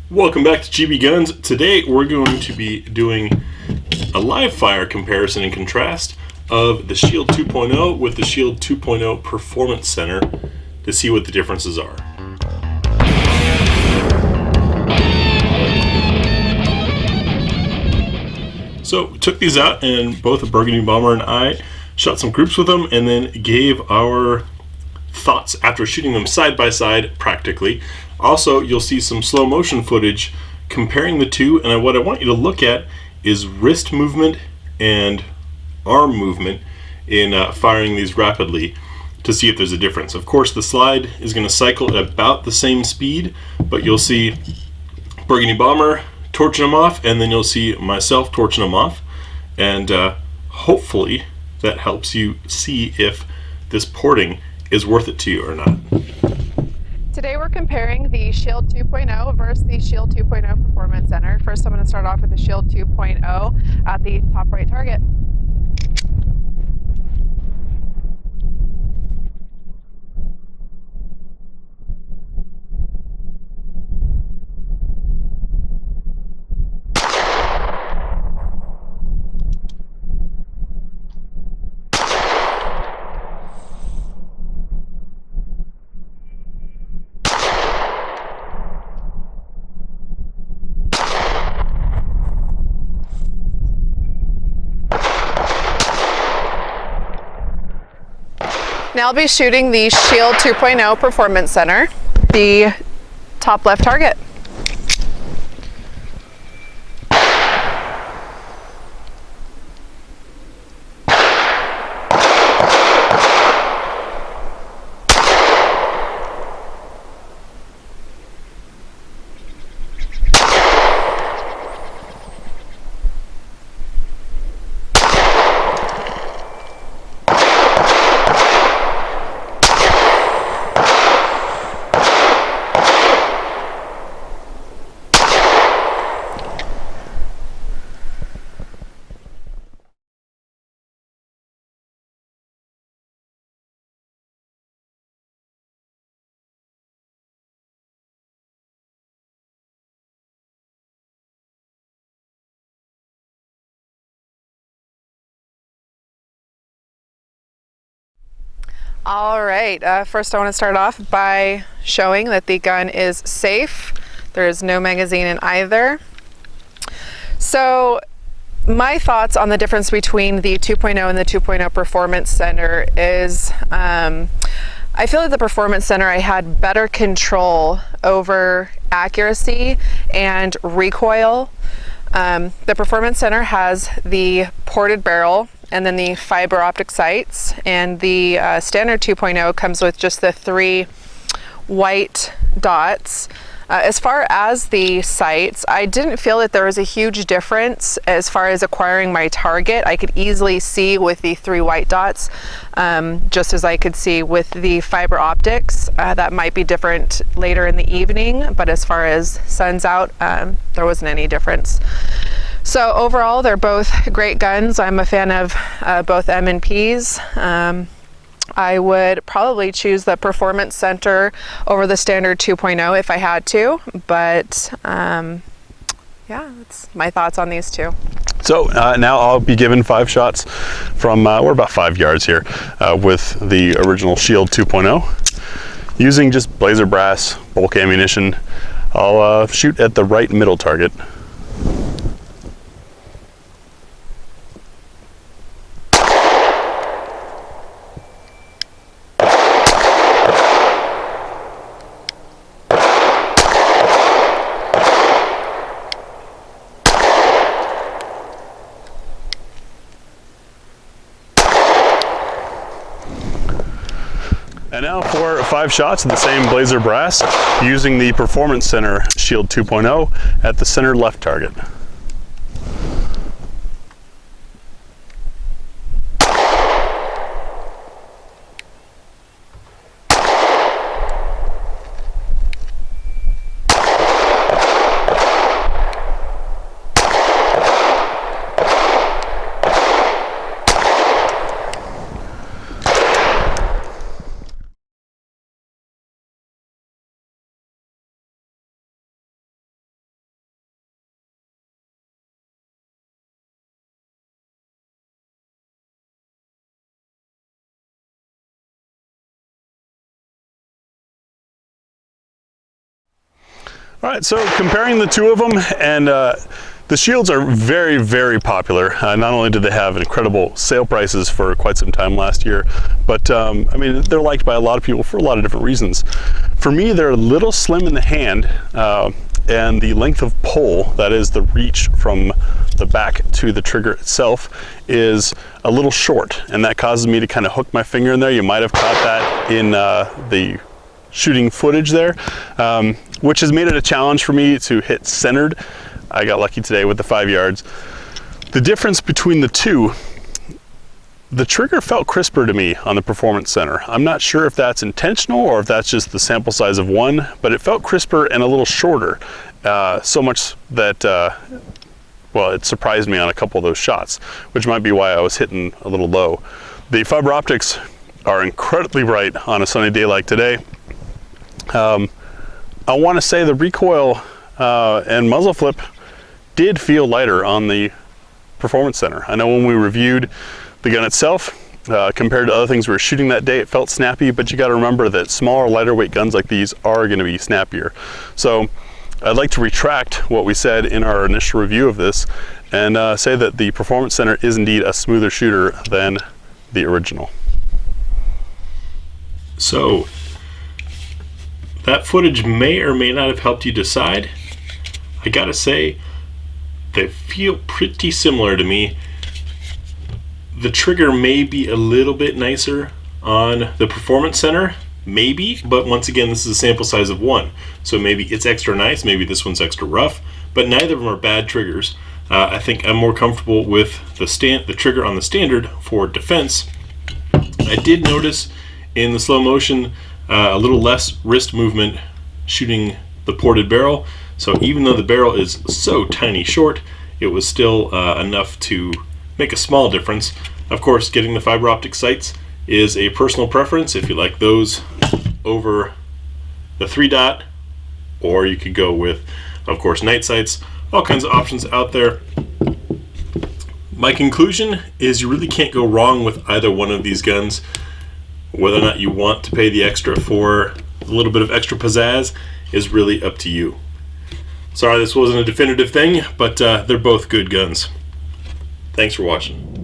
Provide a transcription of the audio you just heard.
Welcome back to GBGuns. Today we're going to be doing a live fire comparison and contrast of the Shield 2.0 with the Shield 2.0 Performance Center to see what the differences are. So we took these out and both the Burgundy Bomber and I shot some groups with them and then gave our thoughts after shooting them side by side practically. Also, you'll see some slow motion footage comparing the two, and what I want you to look at is wrist movement and arm movement in firing these rapidly to see if there's a difference. Of course, the slide is going to cycle at about the same speed, but you'll see Burgundy Bomber torching them off, and then you'll see myself torching them off, and hopefully that helps you see if this porting is worth it to you or not. Today we're comparing the Shield 2.0 versus the Shield 2.0 Performance Center. First, I'm going to start off with the Shield 2.0 at the top right target. Now I'll be shooting the Shield 2.0 Performance Center, the top left target. All right, first I want to start off by showing that the gun is safe. There is no magazine in either. So my thoughts on the difference between the 2.0 and the 2.0 Performance Center is I feel like the Performance Center I had better control over accuracy and recoil. The Performance Center has the ported barrel and then the fiber optic sights, and the standard 2.0 comes with just the 3 white dots. As far as the sights, I didn't feel that there was a huge difference as far as acquiring my target. I could easily see with the 3 white dots, just as I could see with the fiber optics. That might be different later in the evening, but as far as sun's out, there wasn't any difference. So overall, they're both great guns. I'm a fan of both M&Ps. I would probably choose the Performance Center over the standard 2.0 if I had to, but yeah, that's my thoughts on these two. So now I'll be given 5 shots from, we're about 5 yards here, with the original Shield 2.0. Using just blazer brass bulk ammunition, I'll shoot at the right middle target. And now for 5 shots of the same blazer brass using the Performance Center Shield 2.0 at the center left target. All right, so comparing the two of them, and the Shields are very, very popular. Not only do they have incredible sale prices for quite some time last year, but I mean, they're liked by a lot of people for a lot of different reasons. For me, they're a little slim in the hand, and the length of pull, that is the reach from the back to the trigger itself, is a little short, and that causes me to kind of hook my finger in there. You might have caught that in the shooting footage there, which has made it a challenge for me to hit centered. I got lucky today with the 5 yards. The difference between the two, the trigger felt crisper to me on the Performance Center. I'm not sure if that's intentional or if that's just the sample size of one, but it felt crisper and a little shorter, so much that well, it surprised me on a couple of those shots, which might be why I was hitting a little low. The fiber optics are incredibly bright on a sunny day like today. I want to say the recoil and muzzle flip did feel lighter on the Performance Center. I know when we reviewed the gun itself, compared to other things we were shooting that day, it felt snappy, but you got to remember that smaller, lighter weight guns like these are going to be snappier. So I'd like to retract what we said in our initial review of this and say that the Performance Center is indeed a smoother shooter than the original. So that footage may or may not have helped you decide. I gotta say, they feel pretty similar to me. The trigger may be a little bit nicer on the Performance Center, maybe, but once again, this is a sample size of one. So maybe it's extra nice, maybe this one's extra rough, but neither of them are bad triggers. I think I'm more comfortable with the trigger on the Standard for defense. I did notice in the slow motion a little less wrist movement shooting the ported barrel. So even though the barrel is so tiny short, it was still enough to make a small difference. Of course, getting the fiber optic sights is a personal preference. If you like those over the 3-dot, or you could go with, of course, night sights. All kinds of options out there. My conclusion is you really can't go wrong with either one of these guns. Whether or not you want to pay the extra for a little bit of extra pizzazz is really up to you. Sorry this wasn't a definitive thing, but they're both good guns. Thanks for watching.